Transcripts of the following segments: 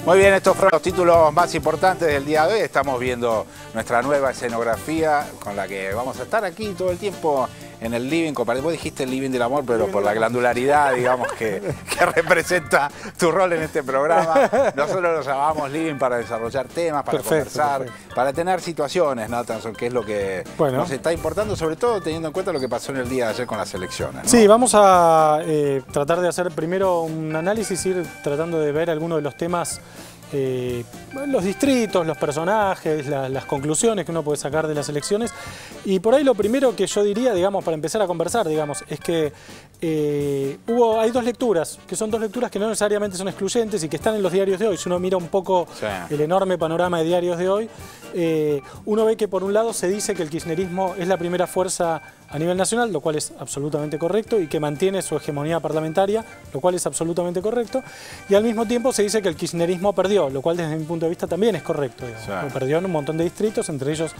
Muy bien, estos fueron los títulos más importantes del día de hoy. Estamos viendo nuestra nueva escenografía con la que vamos a estar aquí todo el tiempo en el living. Vos dijiste el living del amor, pero por la glandularidad, digamos, que representa tu rol en este programa. Nosotros lo llamamos living para desarrollar temas, para conversar, para tener situaciones, ¿no, Tanson? Que es lo que nos está importando, sobre todo teniendo en cuenta lo que pasó en el día de ayer con las elecciones, ¿no? Sí, vamos a tratar de hacer primero un análisis, ir tratando de ver algunos de los temas, los distritos, los personajes, las conclusiones que uno puede sacar de las elecciones. Y por ahí lo primero que yo diría, digamos, para empezar a conversar, digamos, es que hay dos lecturas, que son dos lecturas que no necesariamente son excluyentes y que están en los diarios de hoy. Si uno mira un poco el enorme panorama de diarios de hoy, uno ve que por un lado se dice que el kirchnerismo es la primera fuerza a nivel nacional, lo cual es absolutamente correcto, y que mantiene su hegemonía parlamentaria, lo cual es absolutamente correcto, y al mismo tiempo se dice que el kirchnerismo perdió, lo cual desde mi punto de vista también es correcto. Perdió en un montón de distritos, entre ellos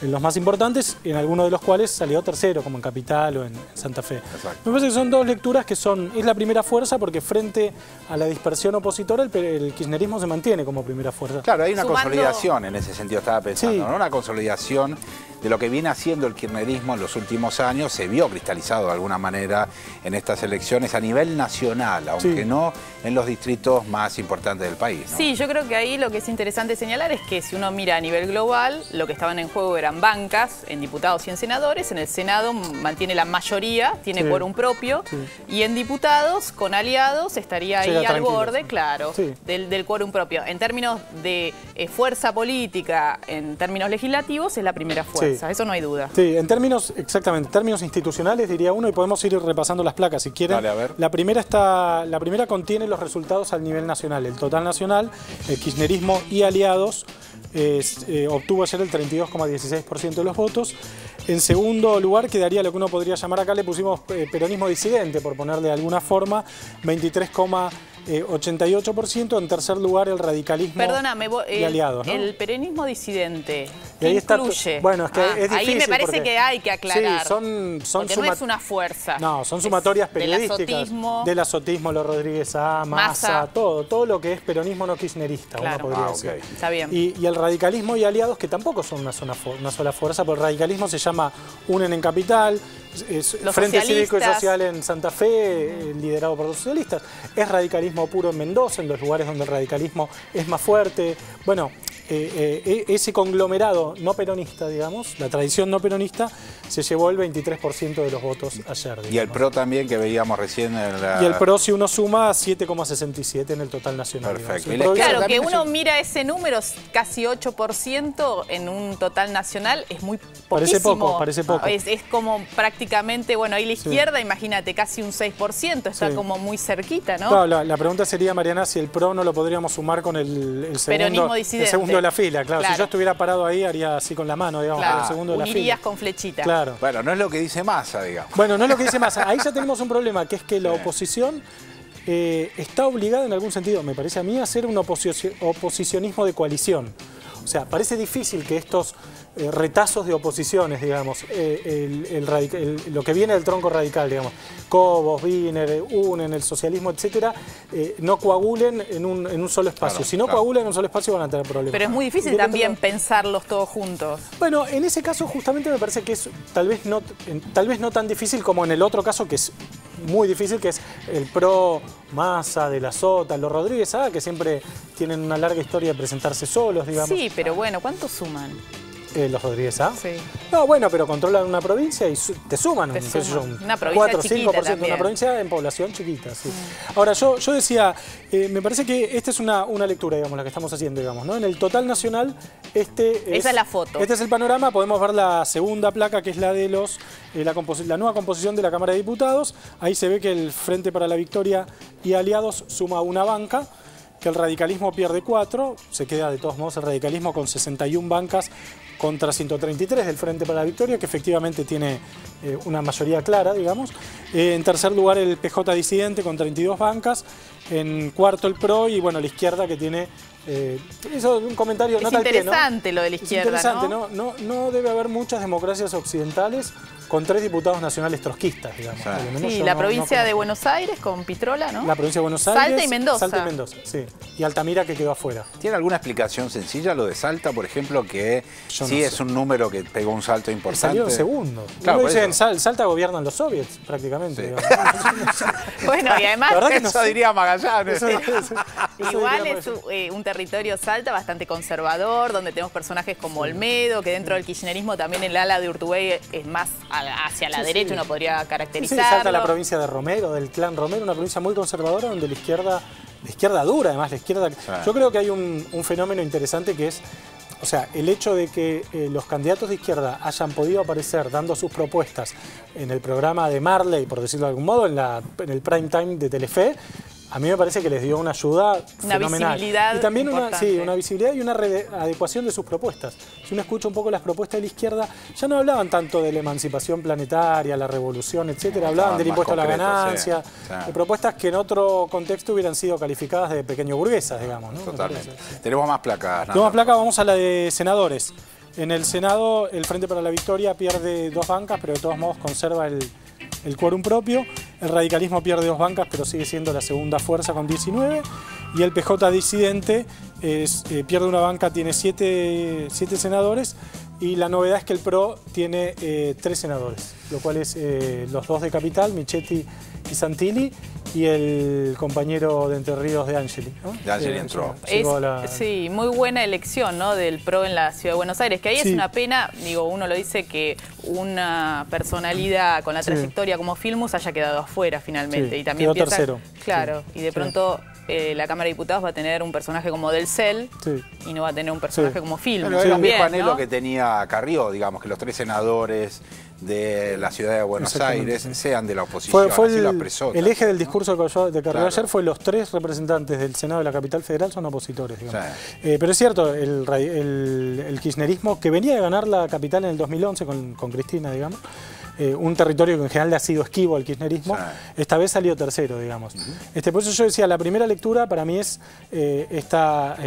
los más importantes, en algunos de los cuales salió tercero, como en Capital o en Santa Fe. Exacto. Me parece que son dos lecturas que es la primera fuerza, porque frente a la dispersión opositora, el kirchnerismo se mantiene como primera fuerza. Claro, hay una consolidación en ese sentido, estaba pensando, ¿no? Una consolidación de lo que viene haciendo el kirchnerismo en los últimos años, se vio cristalizado de alguna manera en estas elecciones a nivel nacional, aunque no en los distritos más importantes del país, ¿no? Sí, yo creo que ahí lo que es interesante señalar es que si uno mira a nivel global, lo que estaban en juego eran bancas en diputados y en senadores. En el Senado mantiene la mayoría, tiene quórum propio, y en diputados, con aliados, estaría ahí al borde, claro, del quórum propio. En términos de fuerza política, en términos legislativos, es la primera fuerza. Eso no hay duda. Sí, en términos, exactamente, en términos institucionales diría uno, y podemos ir repasando las placas si quieren. Dale, a ver. La primera contiene los resultados al nivel nacional. El total nacional, el kirchnerismo y aliados obtuvo ayer el 32,16% de los votos. En segundo lugar quedaría lo que uno podría llamar, acá le pusimos peronismo disidente, por ponerle de alguna forma, 23,88%. En tercer lugar, el radicalismo y aliados, ¿no? El peronismo disidente, y ahí está, incluye? Bueno, es que es difícil. Ahí me parece que hay que aclarar. Sí, porque no es una fuerza. No, son sumatorias periodísticas. Del azotismo, los Rodríguez A, Massa, todo lo que es peronismo no kirchnerista, uno podría decir. Está bien. Y el radicalismo y aliados, que tampoco son una sola fuerza, porque el radicalismo se llama Unen en Capital, Frente Cívico y Social en Santa Fe, liderado por los socialistas. Es radicalismo puro en Mendoza, en los lugares donde el radicalismo es más fuerte. Bueno, ese conglomerado no peronista, digamos, la tradición no peronista, se llevó el 23% de los votos ayer. Digamos. Y el PRO también, que veíamos recién en la... Y el PRO, si uno suma, 7,67 en el total nacional. Perfecto. Claro, que uno mira ese número, casi 8% en un total nacional, es muy poquísimo. Parece poco. Es como prácticamente, bueno, ahí la izquierda, imagínate, casi un 6%, está como muy cerquita, ¿no? Claro, la pregunta sería, Mariana, si el PRO no lo podríamos sumar con el segundo de la fila. Claro, si yo estuviera parado ahí, haría así con la mano, digamos, con el segundo de la fila. Unirías con flechita. Claro. Bueno, no es lo que dice Massa, digamos. Bueno, no es lo que dice Massa. Ahí ya tenemos un problema, que es que la oposición está obligada en algún sentido, me parece a mí, a hacer un oposicionismo de coalición. O sea, parece difícil que estos retazos de oposiciones, digamos, lo que viene del tronco radical, digamos, Cobos, Wiener, UNEN, el socialismo, etcétera, no coagulen en un solo espacio. Si no coagulan en un solo espacio van a tener problemas. Pero es muy difícil también pensarlos todos juntos. Bueno, en ese caso justamente me parece que es tal vez no tan difícil como en el otro caso, que es muy difícil, que es el PRO, Massa, de la Sota, los Rodríguez A, que siempre tienen una larga historia de presentarse solos, digamos. Sí, pero bueno, ¿cuántos suman? Los Rodríguez A. Sí. No, bueno, pero controlan una provincia y te suman. Una provincia 4 o 5%, también. Una provincia en población chiquita, sí. Ahora, yo decía, me parece que esta es una lectura, digamos, la que estamos haciendo, digamos, ¿no? En el total nacional, esa es la foto. Este es el panorama. Podemos ver la segunda placa, que es la de la nueva composición de la Cámara de Diputados. Ahí se ve que el Frente para la Victoria y aliados suma una banca, que el radicalismo pierde 4, se queda de todos modos el radicalismo con 61 bancas contra 133 del Frente para la Victoria, que efectivamente tiene una mayoría clara, digamos. En tercer lugar el PJ Disidente con 32 bancas. En cuarto el PRO y bueno, la izquierda que tiene... eso es un comentario... Es nota al pie, ¿no? interesante lo de la izquierda, es interesante, ¿no? No debe haber muchas democracias occidentales con 3 diputados nacionales trotskistas, digamos. Sí, la provincia de Buenos Aires con Pitrola, ¿no? La provincia de Buenos Aires. Salta y Mendoza. Salta y Mendoza, sí. Y Altamira que quedó afuera. ¿Tiene alguna explicación sencilla lo de Salta, por ejemplo, que sí es un número que pegó un salto importante? Salieron segundos. Claro, Uno dice, en Salta gobiernan los soviets, prácticamente. Sí. Bueno, y además... La verdad que eso diría Magallanes. Igual es un territorio Salta bastante conservador, donde tenemos personajes como Olmedo, que dentro del kirchnerismo también el ala de Urtubey es más hacia la derecha, uno podría caracterizarlo. Sí, Salta, la provincia de Romero, del clan Romero, una provincia muy conservadora donde la izquierda dura, además, la izquierda... Yo creo que hay un fenómeno interesante que es, o sea, el hecho de que los candidatos de izquierda hayan podido aparecer dando sus propuestas en el programa de Marley, por decirlo de algún modo, en el prime time de Telefe, a mí me parece que les dio una ayuda fenomenal. Visibilidad y también importante. una visibilidad y una adecuación de sus propuestas. Si uno escucha un poco las propuestas de la izquierda, ya no hablaban tanto de la emancipación planetaria, la revolución, etcétera, hablaban del impuesto a la ganancia, de propuestas que en otro contexto hubieran sido calificadas de pequeño burguesas, digamos, ¿no? Totalmente. Tenemos más placas. Tenemos más placas, vamos a la de senadores. En el Senado, el Frente para la Victoria pierde 2 bancas, pero de todos modos conserva el quórum propio. El radicalismo pierde 2 bancas, pero sigue siendo la segunda fuerza con 19. Y el PJ Disidente pierde una banca, tiene 7 senadores. Y la novedad es que el PRO tiene 3 senadores, lo cual es los 2 de Capital, Michetti y Santilli, y el compañero de Entre Ríos de Angeli, ¿no? De Angeli entró. Sí, muy buena elección, ¿no?, del PRO en la Ciudad de Buenos Aires, que ahí es una pena, digo, uno lo dice, que una personalidad con la trayectoria como Filmus haya quedado afuera finalmente. Y también quedó tercero. Claro, y de pronto... la Cámara de Diputados va a tener un personaje como Del Cel y no va a tener un personaje como Filmus. Pero era un viejo anhelo que tenía Carrió, digamos, que los 3 senadores de la ciudad de Buenos Aires sean de la oposición. Fue así lo apresó. El eje del discurso de Carrió ayer fue los 3 representantes del Senado de la capital federal son opositores, digamos. Pero es cierto, el kirchnerismo, que venía de ganar la capital en el 2011 con Cristina, digamos, un territorio que en general le ha sido esquivo al kirchnerismo, esta vez salió tercero, digamos. Por eso yo decía, la primera lectura para mí es esta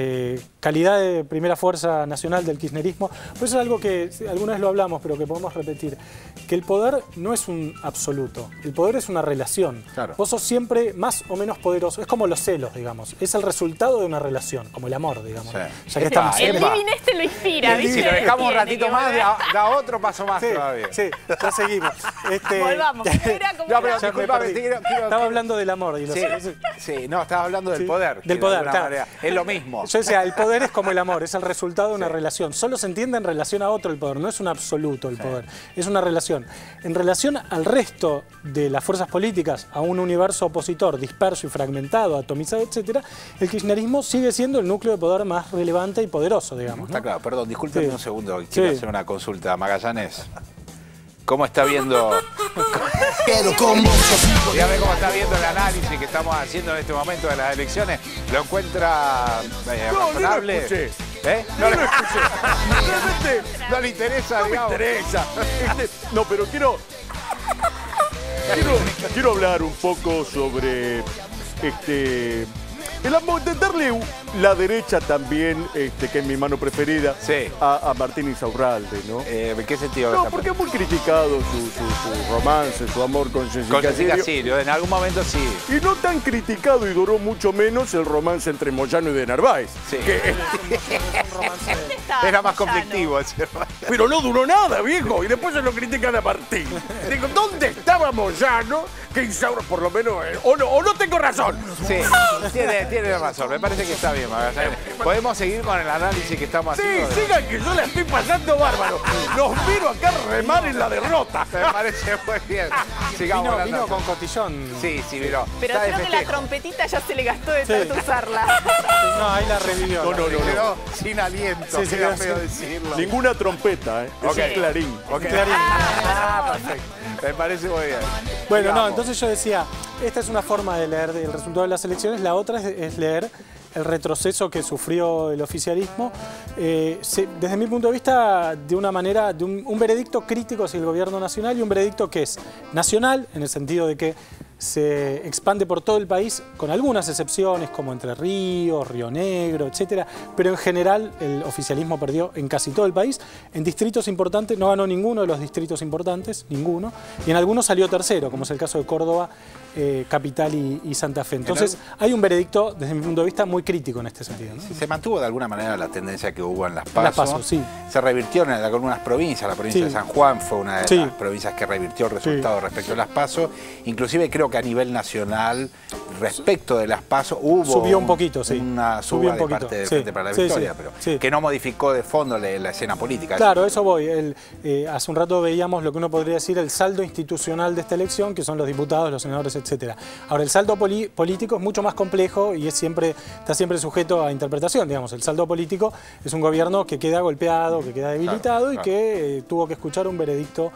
calidad de primera fuerza nacional del kirchnerismo. Por eso es algo que alguna vez lo hablamos, pero que podemos repetir, que el poder no es un absoluto, el poder es una relación. Vos sos siempre más o menos poderoso, es como los celos, digamos, es el resultado de una relación, como el amor, digamos. Ya que estamos el living lo inspira, ¿viste? Si lo dejamos un ratito más, da otro paso más todavía. Sí, ya seguimos. Volvamos. Estaba hablando del amor. Y no, estaba hablando del poder. Del poder, claro. Es lo mismo. Yo decía, el poder es como el amor, es el resultado de una relación. Solo se entiende en relación a otro el poder, no es un absoluto el poder, es una relación. En relación al resto de las fuerzas políticas, a un universo opositor disperso y fragmentado, atomizado, etcétera, el kirchnerismo sigue siendo el núcleo de poder más relevante y poderoso, digamos. Está claro, perdón, discúlpeme un segundo, quiero hacer una consulta. Magallanes, ¿cómo está viendo? Dígame cómo está viendo el análisis que estamos haciendo en este momento de las elecciones. ¿Lo encuentra razonable? No lo escuché. No lo escuché. Realmente no le interesa, digamos. No me interesa. No, pero quiero hablar un poco sobre el amor, de darle la derecha también, que es mi mano preferida, a Martín Insaurralde, ¿no? ¿En qué sentido? No, porque es muy criticado su romance, su amor con Jessica Sirio, en algún momento sí. Y no tan criticado, y duró mucho menos, el romance entre Moyano y de Narváez. Sí. Era más conflictivo ese romance. Pero no duró nada, viejo, y después se lo critican a Martín. Digo, ¿dónde estaba Moyano? Que Insaurralde, por lo menos, o no tengo razón. Sí, tiene razón, me parece que está bien, Magallanes. ¿Podemos seguir con el análisis que estamos haciendo? Sí, sigan, que yo la estoy pasando bárbaro. Los miro acá remar en la derrota. Me parece muy bien. Sigamos vino con cotillón. Sí, vino. Pero creo que la trompetita ya se le gastó de tanto usarla. No, ahí la revivió. No. Quedó sin aliento, queda feo decirlo. Ninguna trompeta, ¿eh? Es clarín. Clarín. Perfecto. Me parece muy bien. Bueno, entonces yo decía, esta es una forma de leer el resultado de las elecciones, la otra es leer el retroceso que sufrió el oficialismo. Desde mi punto de vista, de una manera, de un veredicto crítico hacia el gobierno nacional y un veredicto que es nacional, en el sentido de que se expande por todo el país, con algunas excepciones como Entre Ríos, Río Negro, etcétera, pero en general el oficialismo perdió en casi todo el país. En distritos importantes no ganó ninguno de los distritos importantes, ninguno, y en algunos salió tercero, como es el caso de Córdoba, Capital y Santa Fe. Entonces hay un veredicto, desde mi punto de vista, muy crítico en este sentido, ¿no? Se mantuvo de alguna manera la tendencia que hubo en las PASO. Las PASO, sí. Se revirtió en algunas provincias. La provincia de San Juan fue una de las provincias que revirtió el resultado respecto a las PASO. Inclusive creo que a nivel nacional, respecto de las PASO, hubo subió un poquito, una suba de parte del Frente para la Victoria, pero que no modificó de fondo la escena política. Claro, eso voy. Hace un rato veíamos lo que uno podría decir el saldo institucional de esta elección, que son los diputados, los senadores, etcétera. Ahora, el saldo político es mucho más complejo y está siempre sujeto a interpretación, digamos. El saldo político es un gobierno que queda golpeado, que queda debilitado y que tuvo que escuchar un veredicto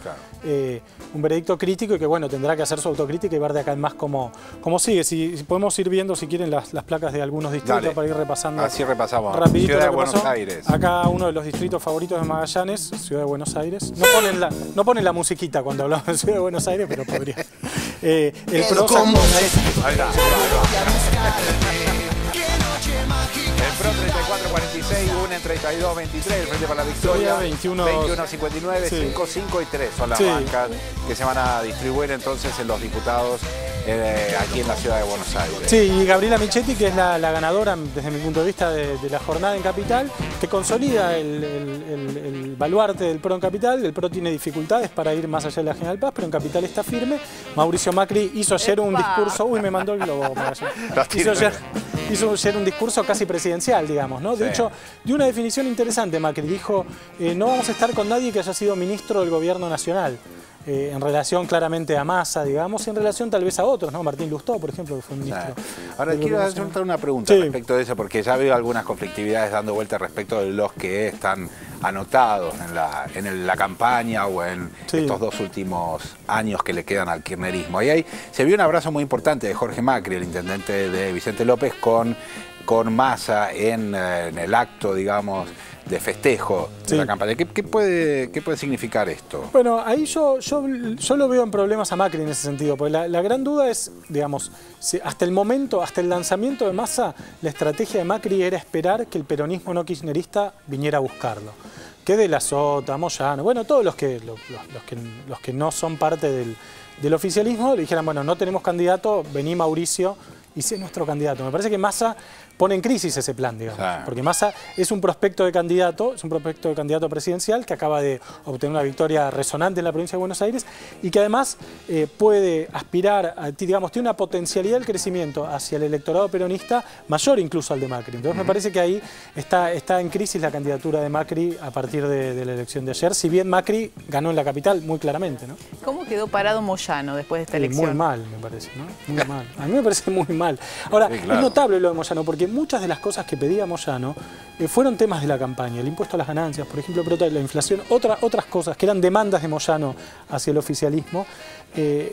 crítico y que, bueno, tendrá que hacer su autocrítica y ver de acá en más cómo sigue. Si podemos ir viendo, si quieren, las placas de algunos distritos para ir repasando. Así repasamos. Rapidito Ciudad de Buenos Aires. Acá uno de los distritos favoritos de Magallanes, Ciudad de Buenos Aires. No ponen la musiquita cuando hablamos de Ciudad de Buenos Aires, pero podría. El PRO Ahí va. El PRO 3446, UNE 3223, el Frente para la Victoria 2159, 5, 5 y 3 son las bancas que se van a distribuir entonces en los diputados aquí en la Ciudad de Buenos Aires. Sí, y Gabriela Michetti, que es la ganadora desde mi punto de vista de la jornada en Capital, que consolida el baluarte del PRO en Capital. El PRO tiene dificultades para ir más allá de la General Paz, pero en Capital está firme. Mauricio Macri hizo ayer un discurso, me mandó el globo para allá. Hizo ayer un discurso casi presidencial, digamos, ¿no? De hecho, dio una definición interesante. Macri dijo, no vamos a estar con nadie que haya sido ministro del gobierno nacional. En relación claramente a Massa, digamos, y en relación tal vez a otros, ¿no? Martín Lustó, por ejemplo, que fue ministro. Ahora quiero hacer una pregunta respecto de eso, porque ya veo algunas conflictividades dando vuelta respecto de los que están anotados en la campaña o en estos 2 últimos años que le quedan al kirchnerismo. Y ahí se vio un abrazo muy importante de Jorge Macri, el intendente de Vicente López, con Massa en el acto, digamos, de festejo de la campaña. ¿Qué puede significar esto? Bueno, ahí yo lo veo en problemas a Macri en ese sentido, porque la gran duda es, digamos, si hasta el lanzamiento de Massa, la estrategia de Macri era esperar que el peronismo no kirchnerista viniera a buscarlo. Que de la Sota, Moyano, bueno, todos los que no son parte del oficialismo le dijeran, bueno, no tenemos candidato, vení Mauricio y sé nuestro candidato. Me parece que Massa pone en crisis ese plan, digamos, porque Massa es un prospecto de candidato, presidencial que acaba de obtener una victoria resonante en la provincia de Buenos Aires y que además puede aspirar, digamos, tiene una potencialidad del crecimiento hacia el electorado peronista mayor incluso al de Macri. Entonces me parece que ahí está en crisis la candidatura de Macri a partir de la elección de ayer, si bien Macri ganó en la capital muy claramente, ¿no? ¿Cómo quedó parado Moyano después de esta elección? Muy mal, me parece, ¿no? Muy mal. A mí me parece muy mal. Ahora, es notable lo de Moyano, porque muchas de las cosas que pedía Moyano fueron temas de la campaña, el impuesto a las ganancias, por ejemplo, pero la inflación, otras cosas que eran demandas de Moyano hacia el oficialismo.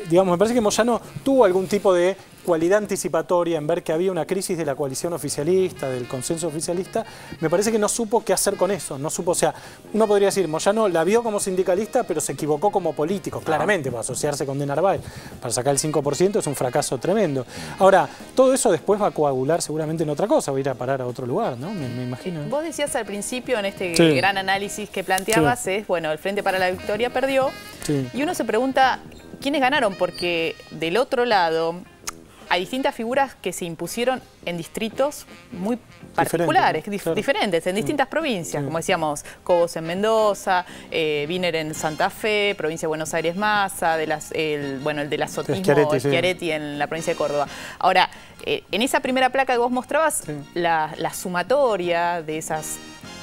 Digamos, me parece que Moyano tuvo algún tipo de cualidad anticipatoria en ver que había una crisis de la coalición oficialista, del consenso oficialista. Me parece que no supo qué hacer con eso, o sea, uno podría decir, Moyano la vio como sindicalista, pero se equivocó como político, claramente, para asociarse con De Narváez, para sacar el 5% es un fracaso tremendo. Ahora, todo eso después va a coagular seguramente en otra cosa, va a ir a parar a otro lugar, ¿no? Me imagino. Vos decías al principio, en este gran análisis que planteabas, el Frente para la Victoria perdió, y uno se pregunta, ¿quiénes ganaron? Porque del otro lado hay distintas figuras que se impusieron en distritos muy particulares, diferentes, en distintas provincias, como decíamos, Cobos en Mendoza, Wiener en Santa Fe, provincia de Buenos Aires Massa, el de la Sotismo, Schiaretti en la provincia de Córdoba. Ahora, en esa primera placa que vos mostrabas, la sumatoria de esas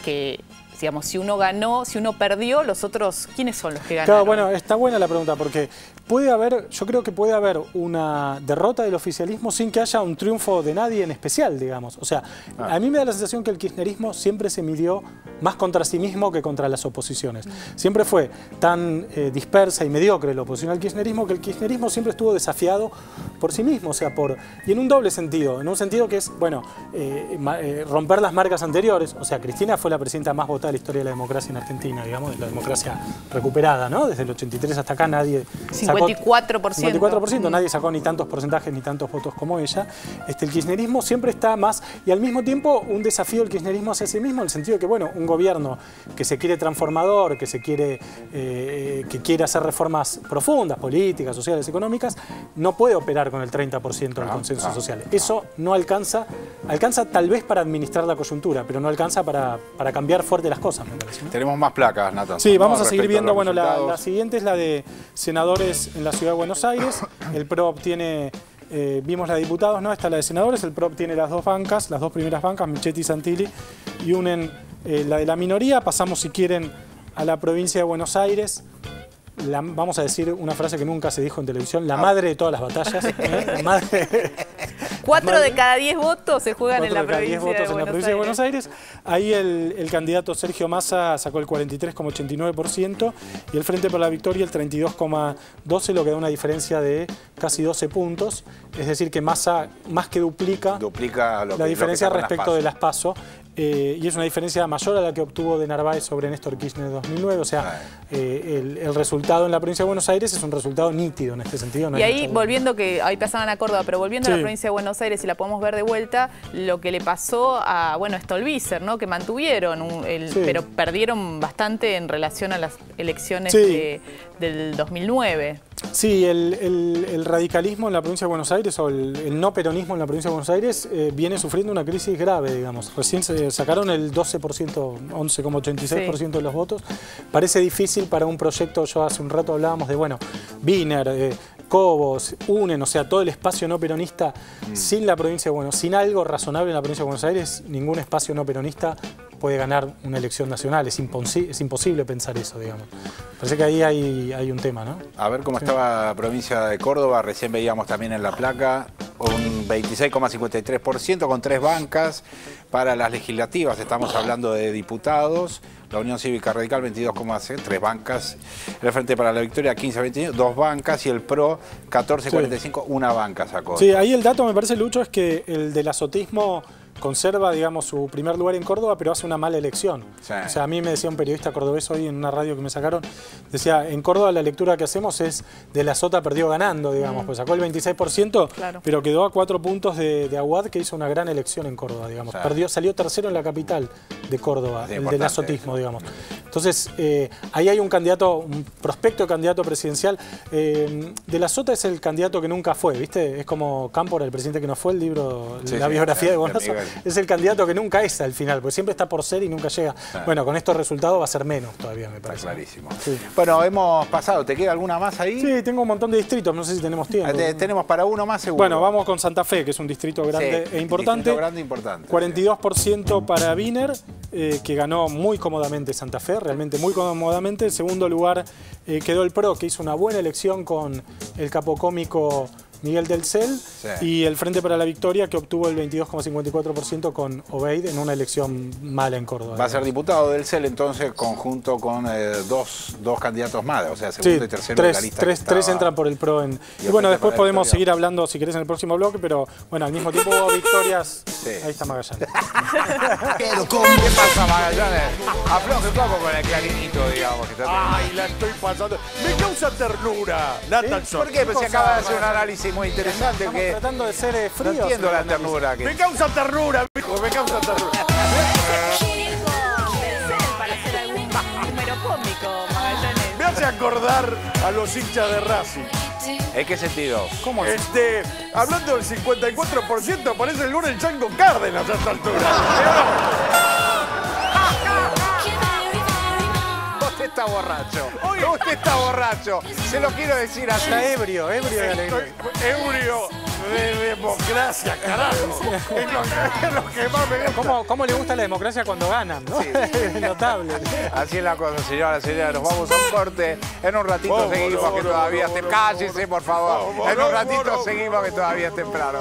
que, digamos, si uno ganó, si uno perdió, los otros, ¿quiénes son los que ganaron? Claro, bueno, está buena la pregunta, porque yo creo que puede haber una derrota del oficialismo sin que haya un triunfo de nadie en especial, digamos. O sea, a mí me da la sensación que el kirchnerismo siempre se midió más contra sí mismo que contra las oposiciones. Siempre fue tan dispersa y mediocre la oposición al kirchnerismo que el kirchnerismo siempre estuvo desafiado por sí mismo, o sea, y en un doble sentido. En un sentido que es, bueno, romper las marcas anteriores. O sea, Cristina fue la presidenta más votada de la historia de la democracia en Argentina, digamos, de la democracia recuperada, ¿no? Desde el 83 hasta acá nadie... 54%. 54%, nadie sacó ni tantos porcentajes ni tantos votos como ella. El kirchnerismo siempre está más, y al mismo tiempo un desafío del kirchnerismo hacia sí mismo, en el sentido de que, bueno, un gobierno que se quiere transformador, que quiere hacer reformas profundas, políticas, sociales, económicas, no puede operar con el 30% del consenso social. Eso no alcanza tal vez para administrar la coyuntura, pero no alcanza para cambiar fuerte las cosas, me parece, ¿no? Tenemos más placas, Nathan. Sí, vamos a seguir viendo. Bueno, la siguiente es la de senadores en la Ciudad de Buenos Aires. El PRO obtiene, vimos la de diputados, ¿no? Esta es la de senadores. El PRO obtiene las dos bancas, las dos primeras bancas, Michetti y Santilli, y unen la de la minoría. Pasamos, si quieren, a la provincia de Buenos Aires. Vamos a decir una frase que nunca se dijo en televisión: la madre de todas las batallas. La madre... 4 de cada 10 votos se juegan en la provincia de Buenos Aires. Ahí el candidato Sergio Massa sacó el 43,89% y el Frente para la Victoria el 32,12%, lo que da una diferencia de casi 12 puntos. Es decir, que Massa más que duplica la diferencia respecto de las PASO. Y es una diferencia mayor a la que obtuvo de Narváez sobre Néstor Kirchner en 2009. O sea, el resultado en la provincia de Buenos Aires es un resultado nítido en este sentido. Y ahí, volviendo, que ahí pasaban a Córdoba, pero volviendo a la provincia de Buenos Aires, y la podemos ver de vuelta, lo que le pasó a Stolbizer, ¿no? Que mantuvieron, pero perdieron bastante en relación a las elecciones del 2009. Sí, el radicalismo en la provincia de Buenos Aires, o el no peronismo en la provincia de Buenos Aires, viene sufriendo una crisis grave, digamos. Recién se sacaron el 12%, 11,86% de los votos. Parece difícil para un proyecto, yo hace un rato hablábamos de, bueno, Wiener, Cobos, unen, o sea, todo el espacio no peronista sin la provincia de Buenos Aires, sin algo razonable en la provincia de Buenos Aires, ningún espacio no peronista puede ganar una elección nacional. Es imposible pensar eso, digamos. Parece que ahí hay un tema, ¿no? A ver cómo estaba la provincia de Córdoba. Recién veíamos también en la placa un 26,53% con 3 bancas para las legislativas. Estamos hablando de diputados. La Unión Cívica Radical 22,6, 3 bancas. El Frente para la Victoria 15,21, 2 bancas. Y el PRO 14,45, una banca sacó. Sí, ahí el dato me parece, Lucho, es que el del azotismo conserva, digamos, su primer lugar en Córdoba, pero hace una mala elección. Sí. O sea, a mí me decía un periodista cordobés hoy en una radio que me sacaron, decía, en Córdoba la lectura que hacemos es de la Sota perdió ganando, digamos, pues sacó el 26%, pero quedó a 4 puntos de Aguad, que hizo una gran elección en Córdoba, digamos. Salió tercero en la capital de Córdoba, el del azotismo, digamos. Entonces, ahí hay un candidato, un prospecto de candidato presidencial. De la Sota es el candidato que nunca fue, ¿viste? Es como Cámpora, el presidente que no fue, el libro, la biografía de Bonazo. Es el candidato que nunca es al final, porque siempre está por ser y nunca llega. Bueno, con estos resultados va a ser menos todavía, me parece. Está clarísimo. Sí. Bueno, hemos pasado. ¿Te queda alguna más ahí? Sí, tengo un montón de distritos, no sé si tenemos tiempo. Tenemos para uno más, seguro. Bueno, vamos con Santa Fe, que es un distrito grande e importante. Grande e importante. 42% para Wiener, que ganó muy cómodamente Santa Fe, realmente muy cómodamente. En segundo lugar quedó el PRO, que hizo una buena elección con el capocómico Miguel del Cel, y el Frente para la Victoria, que obtuvo el 22,54% con Obeid en una elección mala en Córdoba. Va a ser diputado del Cel, entonces, conjunto con dos candidatos más, o sea, segundo y tercero de la lista. Tres entran por el PRO. Y bueno, después podemos seguir hablando, si querés, en el próximo bloque, pero bueno, al mismo tiempo hubo victorias. Ahí está Magallanes. ¿Qué pasa, Magallanes? Afloje un poco con el clarinito, digamos. Ay, la estoy pasando. Me causa ternura, Nathanson. ¿Por qué? Pues se acaba de hacer un análisis muy interesante. Estamos tratando de ser fríos. No entiendo la ternura. Me causa ternura, hijo, me causa ternura. Para hacer algún número cómico, Magallanes. Me hace acordar a los hinchas de Racing. ¿En qué sentido? ¿Cómo es? Hablando del 54%, parece el lunes el Chango Cárdenas a esta altura. Usted está borracho. Usted está borracho. Se lo quiero decir así. Está ebrio de alegría. Ebrio democracia, carajo. Es lo que más me gusta. ¿Cómo le gusta la democracia cuando ganan, no? Sí. Es notable. Así es la cosa, señoras y señores. Nos vamos a un corte. En un ratito seguimos, que todavía es temprano. Cállese, por favor. En un ratito seguimos, que todavía es temprano.